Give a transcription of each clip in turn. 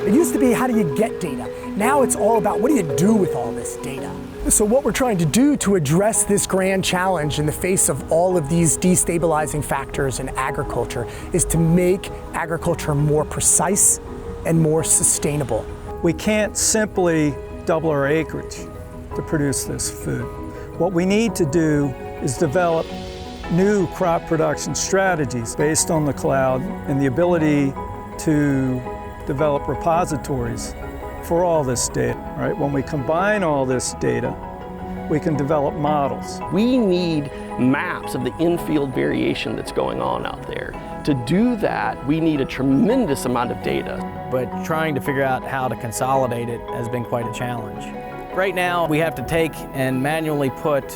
It used to be, how do you get data? Now it's all about, what do you do with all this data? So what we're trying to do to address this grand challenge in the face of all of these destabilizing factors in agriculture is to make agriculture more precise and more sustainable. We can't simply double our acreage to produce this food. What we need to do is develop new crop production strategies based on the cloud and the ability to develop repositories for all this data. Right? When we combine all this data, we can develop models. We need maps of the in-field variation that's going on out there. To do that, we need a tremendous amount of data. But trying to figure out how to consolidate it has been quite a challenge. Right now, we have to take and manually put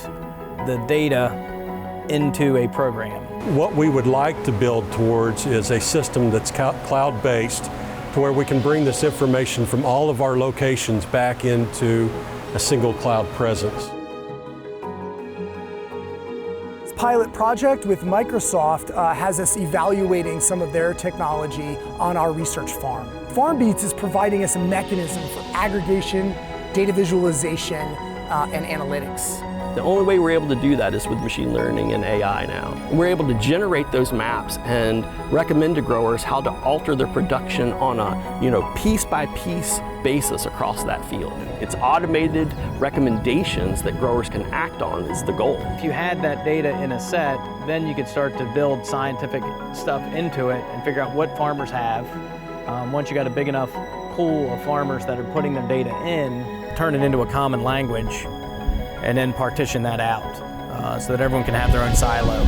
the data into a program. What we would like to build towards is a system that's cloud-based, to where we can bring this information from all of our locations back into a single cloud presence. This pilot project with Microsoft has us evaluating some of their technology on our research farm. FarmBeats is providing us a mechanism for aggregation, data visualization, and analytics. The only way we're able to do that is with machine learning and AI now. And we're able to generate those maps and recommend to growers how to alter their production on a piece-by-piece basis across that field. It's automated recommendations that growers can act on is the goal. If you had that data in a set, then you could start to build scientific stuff into it and figure out what farmers have. Once you got a big enough pool of farmers that are putting their data in, turn it into a common language and then partition that out so that everyone can have their own silo.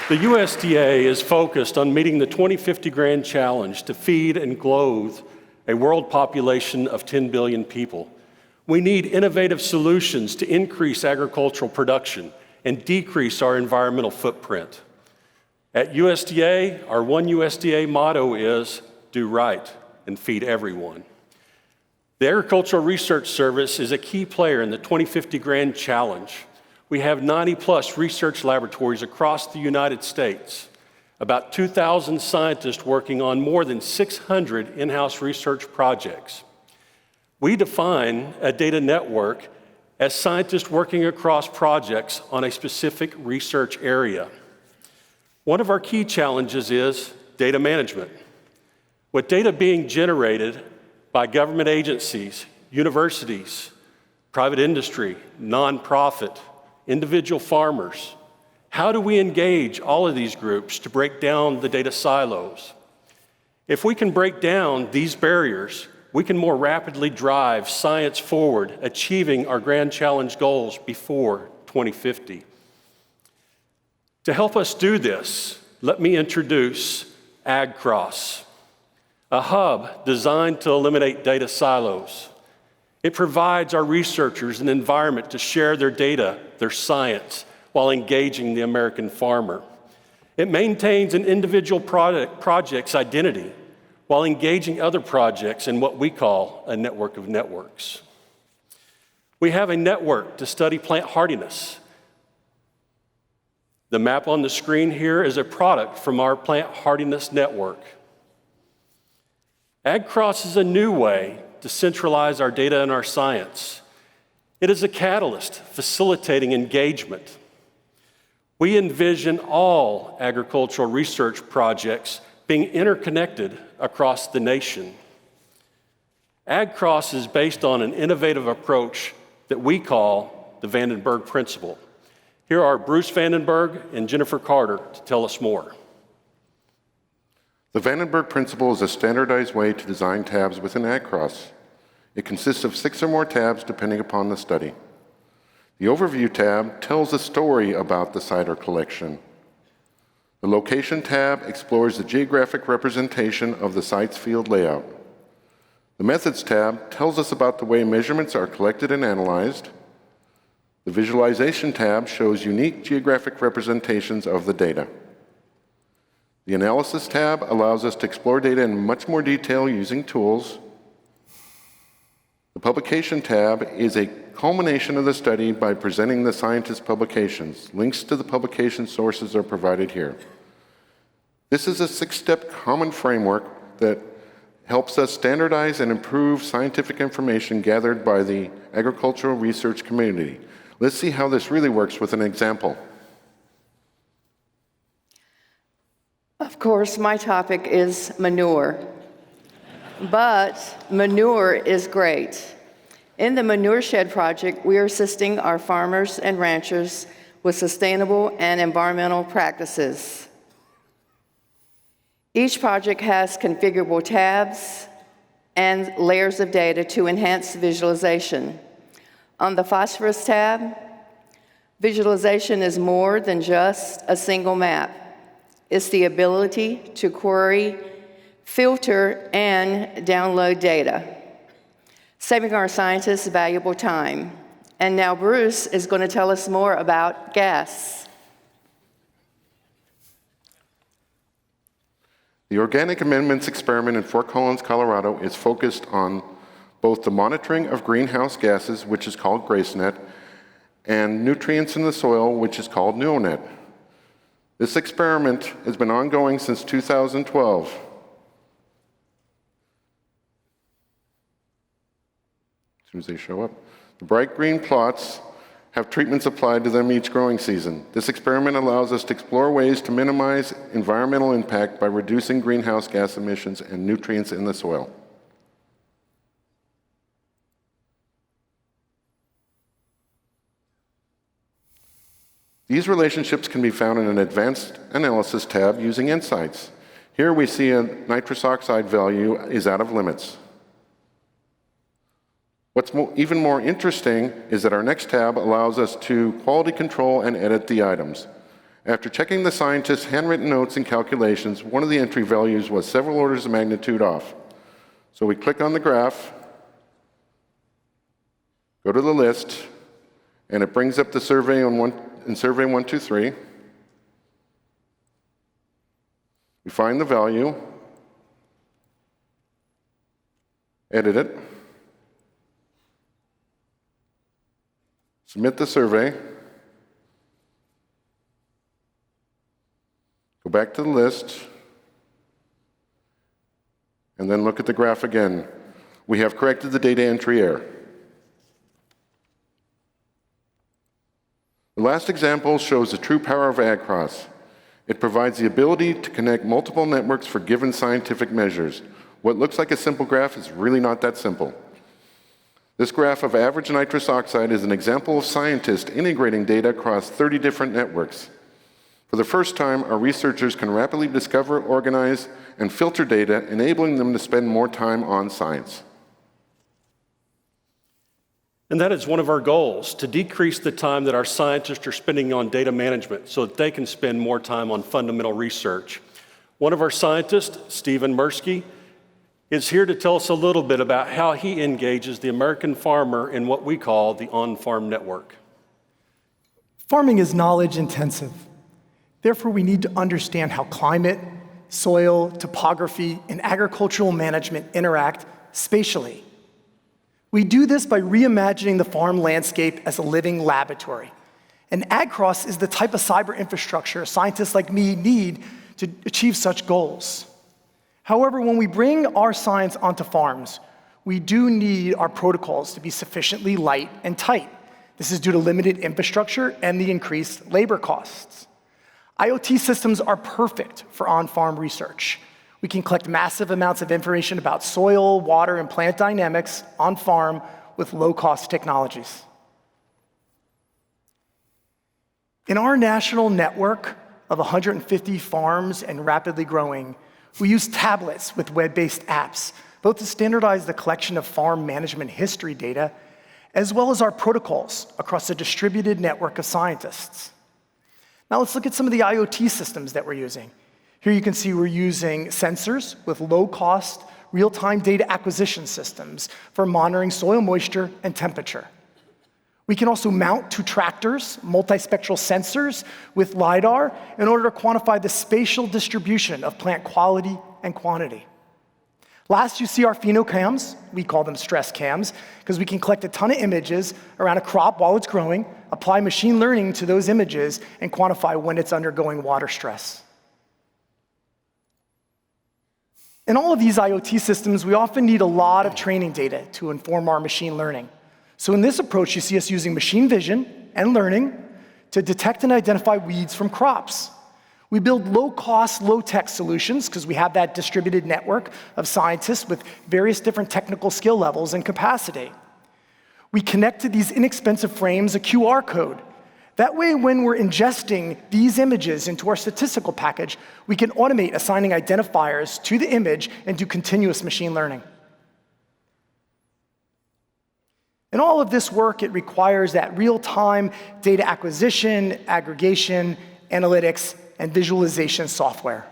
The USDA is focused on meeting the 2050 grand challenge to feed and clothe a world population of 10 billion people. We need innovative solutions to increase agricultural production and decrease our environmental footprint. At USDA, our one USDA motto is, do right and feed everyone. The Agricultural Research Service is a key player in the 2050 Grand Challenge. We have 90+ research laboratories across the United States, about 2,000 scientists working on more than 600 in-house research projects. We define a data network as scientists working across projects on a specific research area. One of our key challenges is data management. With data being generated by government agencies, universities, private industry, nonprofit, individual farmers, how do we engage all of these groups to break down the data silos? If we can break down these barriers, we can more rapidly drive science forward, achieving our Grand Challenge goals before 2050. To help us do this, let me introduce AgCross, a hub designed to eliminate data silos. It provides our researchers an environment to share their data, their science, while engaging the American farmer. It maintains an individual project's identity while engaging other projects in what we call a network of networks. We have a network to study plant hardiness. The map on the screen here is a product from our plant hardiness network. AgCross is a new way to centralize our data and our science. It is a catalyst facilitating engagement. We envision all agricultural research projects being interconnected across the nation. AgCross is based on an innovative approach that we call the Vandenburg Principle. Here are Bruce Vandenburg and Jennifer Carter to tell us more. The Vandenburg Principle is a standardized way to design tabs within AgCross. It consists of 6 or more tabs depending upon the study. The Overview tab tells a story about the site or collection. The Location tab explores the geographic representation of the site's field layout. The Methods tab tells us about the way measurements are collected and analyzed. The Visualization tab shows unique geographic representations of the data. The Analysis tab allows us to explore data in much more detail using tools. The Publication tab is a culmination of the study by presenting the scientist's publications. Links to the publication sources are provided here. This is a 6-step common framework that helps us standardize and improve scientific information gathered by the agricultural research community. Let's see how this really works with an example. Of course, my topic is manure. But manure is great. In the Manure Shed project, we are assisting our farmers and ranchers with sustainable and environmental practices. Each project has configurable tabs and layers of data to enhance visualization. On the phosphorus tab, visualization is more than just a single map. It's the ability to query, filter, and download data, saving our scientists valuable time. And now Bruce is going to tell us more about gas. The Organic Amendments experiment in Fort Collins, Colorado is focused on both the monitoring of greenhouse gases, which is called GraceNet, and nutrients in the soil, which is called NeoNet. This experiment has been ongoing since 2012. As soon as they show up. The bright green plots have treatments applied to them each growing season. This experiment allows us to explore ways to minimize environmental impact by reducing greenhouse gas emissions and nutrients in the soil. These relationships can be found in an advanced analysis tab using insights. Here we see a nitrous oxide value is out of limits. What's even more interesting is that our next tab allows us to quality control and edit the items. After checking the scientists' handwritten notes and calculations, one of the entry values was several orders of magnitude off. So we click on the graph, go to the list, and it brings up the survey in Survey 123. We find the value, edit it, submit the survey, go back to the list, and then look at the graph again. We have corrected the data entry error. The last example shows the true power of AgCross. It provides the ability to connect multiple networks for given scientific measures. What looks like a simple graph is really not that simple. This graph of average nitrous oxide is an example of scientists integrating data across 30 different networks. For the first time, our researchers can rapidly discover, organize, and filter data, enabling them to spend more time on science. And that is one of our goals, to decrease the time that our scientists are spending on data management so that they can spend more time on fundamental research. One of our scientists, Stephen Mirsky, is here to tell us a little bit about how he engages the American farmer in what we call the on-farm network. Farming is knowledge intensive. Therefore, we need to understand how climate, soil, topography, and agricultural management interact spatially. We do this by reimagining the farm landscape as a living laboratory. And AgCross is the type of cyber infrastructure scientists like me need to achieve such goals. However, when we bring our science onto farms, we do need our protocols to be sufficiently light and tight. This is due to limited infrastructure and the increased labor costs. Iot systems are perfect for on-farm research. We can collect massive amounts of information about soil, water, and plant dynamics on farm with low-cost technologies. In our national network of 150 farms and rapidly growing, we use tablets with web-based apps, both to standardize the collection of farm management history data, as well as our protocols across a distributed network of scientists. Now let's look at some of the IoT systems that we're using. Here you can see we're using sensors with low-cost, real-time data acquisition systems for monitoring soil moisture and temperature. We can also mount to tractors multispectral sensors with LiDAR in order to quantify the spatial distribution of plant quality and quantity. Last, you see our phenocams. We call them stress cams because we can collect a ton of images around a crop while it's growing, apply machine learning to those images, and quantify when it's undergoing water stress. In all of these IoT systems, we often need a lot of training data to inform our machine learning. So in this approach, you see us using machine vision and learning to detect and identify weeds from crops. We build low-cost, low-tech solutions because we have that distributed network of scientists with various different technical skill levels and capacity. We connect to these inexpensive frames a QR code. That way, when we're ingesting these images into our statistical package, we can automate assigning identifiers to the image and do continuous machine learning. In all of this work, it requires that real-time data acquisition, aggregation, analytics, and visualization software.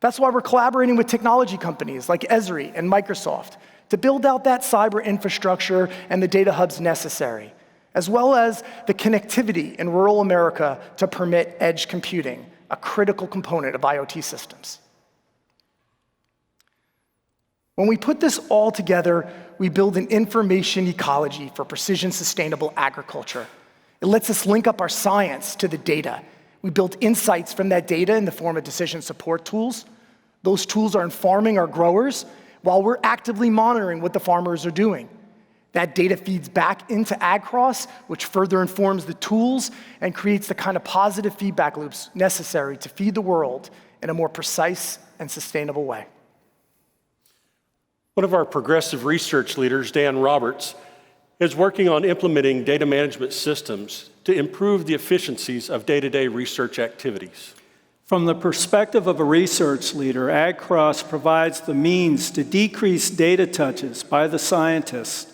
That's why we're collaborating with technology companies like Esri and Microsoft to build out that cyber infrastructure and the data hubs necessary, as well as the connectivity in rural America to permit edge computing, a critical component of IoT systems. When we put this all together, we build an information ecology for precision sustainable agriculture. It lets us link up our science to the data. We build insights from that data in the form of decision support tools. Those tools are informing our growers while we're actively monitoring what the farmers are doing. That data feeds back into AgCross, which further informs the tools and creates the kind of positive feedback loops necessary to feed the world in a more precise and sustainable way. One of our progressive research leaders, Dan Roberts, is working on implementing data management systems to improve the efficiencies of day-to-day research activities. From the perspective of a research leader, AgCross provides the means to decrease data touches by the scientists,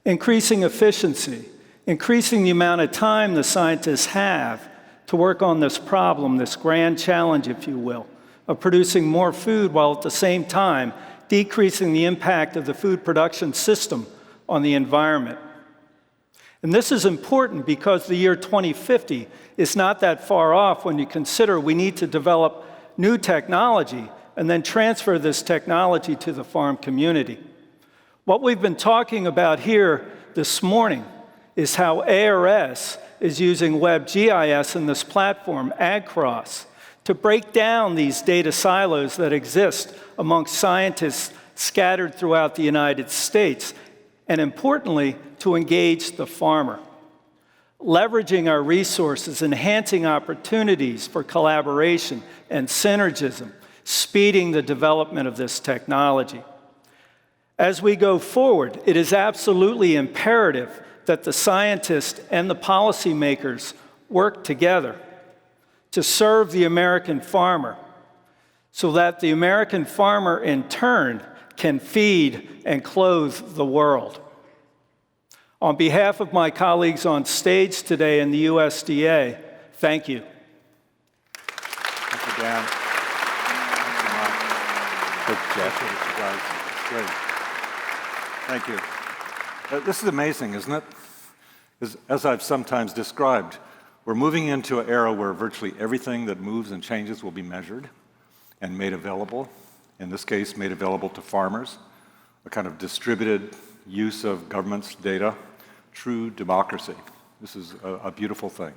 increasing efficiency, increasing the amount of time the scientists have to work on this problem, this grand challenge, if you will, of producing more food while at the same time decreasing the impact of the food production system on the environment. And this is important because the year 2050 is not that far off when you consider we need to develop new technology and then transfer this technology to the farm community. What we've been talking about here this morning is how ARS is using WebGIS in this platform, AgCross, to break down these data silos that exist amongst scientists scattered throughout the United States, and importantly, to engage the farmer. Leveraging our resources, enhancing opportunities for collaboration and synergism, speeding the development of this technology. As we go forward, it is absolutely imperative that the scientists and the policymakers work together to serve the American farmer so that the American farmer in turn can feed and clothe the world. On behalf of my colleagues on stage today in the USDA, thank you. Thank you, Dan. Thank you, Mike. Thank you, Jeff. You guys. It's great. Thank you. This is amazing, isn't it? As I've sometimes described, we're moving into an era where virtually everything that moves and changes will be measured and made available, in this case, made available to farmers, a kind of distributed use of government's data, true democracy. This is a beautiful thing.